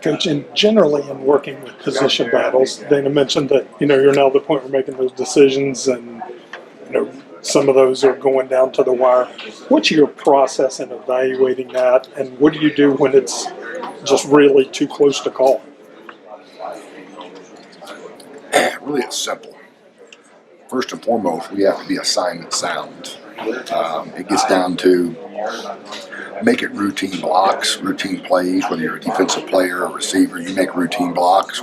Coach, and generally in working with position battles, Dana mentioned that, you're now at the point where making those decisions and, some of those are going down to the wire. What's your process in evaluating that, and what do you do when it's just really too close to call? Really, it's simple. First and foremost, we have to be assignment sound. It gets down to make it routine blocks, routine plays, whether you're a defensive player or a receiver, you make routine blocks,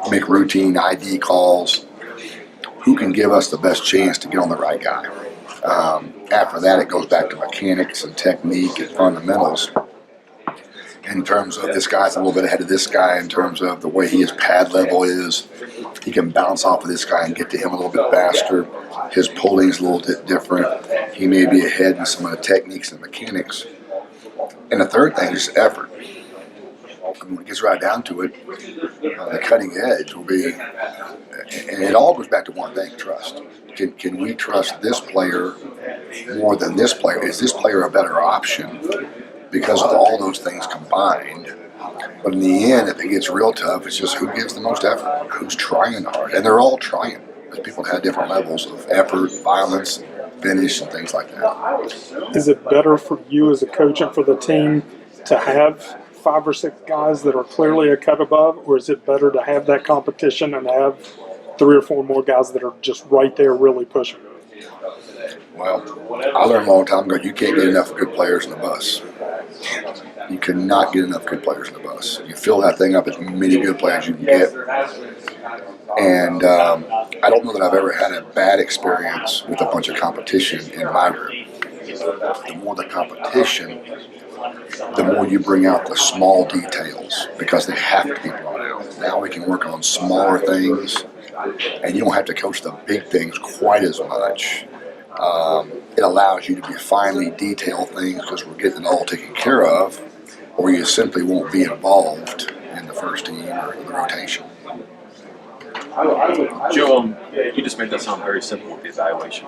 make routine ID calls. Who can give us the best chance to get on the right guy? After that, it goes back to mechanics and technique and fundamentals. In terms of this guy's a little bit ahead of this guy in terms of the way his pad level is. He can bounce off of this guy and get to him a little bit faster. His pulling's a little bit different. He may be ahead in some of the techniques and mechanics. And the third thing is effort. When it gets right down to it, the cutting edge will be, and it all goes back to one thing: trust. Can we trust this player more than this player? Is this player a better option because of all those things combined? But in the end, if it gets real tough, it's just who gives the most effort, who's trying hard. And they're all trying, because people have different levels of effort, violence, finish, and things like that. Is it better for you as a coach and for the team to have 5 or 6 guys that are clearly a cut above, or is it better to have that competition and have 3 or 4 more guys that are just right there really pushing? Well, I learned a long time ago, you can't get enough good players in the bus. You cannot get enough good players in the bus. You fill that thing up as many good players as you can get. And I don't know that I've ever had a bad experience with a bunch of competition in my room. The more the competition, the more you bring out the small details, because they have to be brought out. Now we can work on smaller things, and you don't have to coach the big things quite as much. It allows you to be finely detail things because we're getting it all taken care of, or you simply won't be involved in the first team or the rotation. Joe, you just made that sound very simple with the evaluation.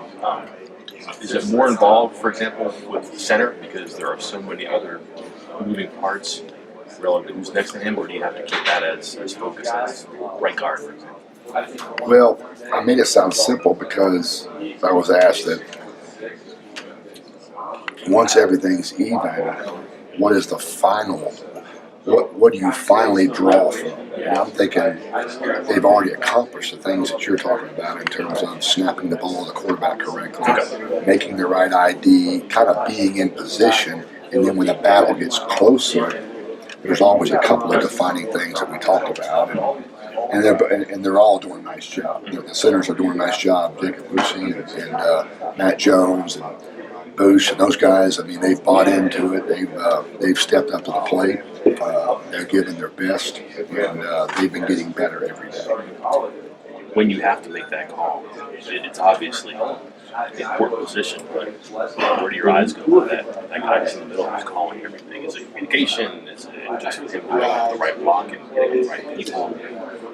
Is it more involved, for example, with center because there are so many other moving parts relative to who's next to him, or do you have to keep that as focused as right guard, for example? Well, I made it sound simple because I was asked that once everything's even, what is the final? What do you finally draw from? And I'm thinking they've already accomplished the things that you're talking about in terms of snapping the ball to the quarterback correctly, making the right ID, kind of being in position, and then when the battle gets closer, there's always a couple of defining things that we talked about. And they're all doing a nice job. The centers are doing a nice job. Jacob Lucy and Matt Jones and Boosh and those guys. I mean, they've bought into it. They've stepped up to the plate. They're giving their best, and they've been getting better every day. When you have to make that call, it's obviously an important position, but where do your eyes go with that? That guy in the middle who's calling everything. Is it communication? Is it just him doing the right block and getting the right people?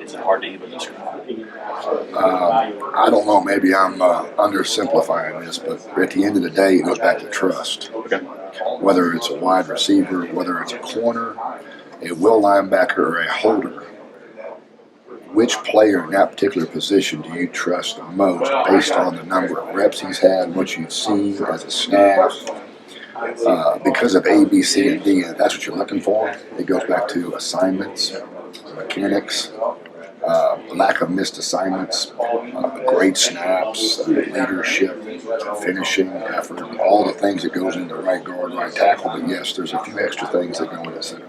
Is it hard to even describe? I don't know. Maybe I'm undersimplifying this, but at the end of the day, it goes back to trust. Okay. Whether it's a wide receiver, whether it's a corner, a will linebacker, or a holder, which player in that particular position do you trust the most based on the number of reps he's had, what you've seen as a staff? Because of A, B, C, and D, and if that's what you're looking for, it goes back to assignments, mechanics, lack of missed assignments, great snaps, leadership, finishing, effort, all the things that goes into right guard, right tackle. But yes, there's a few extra things that go into center.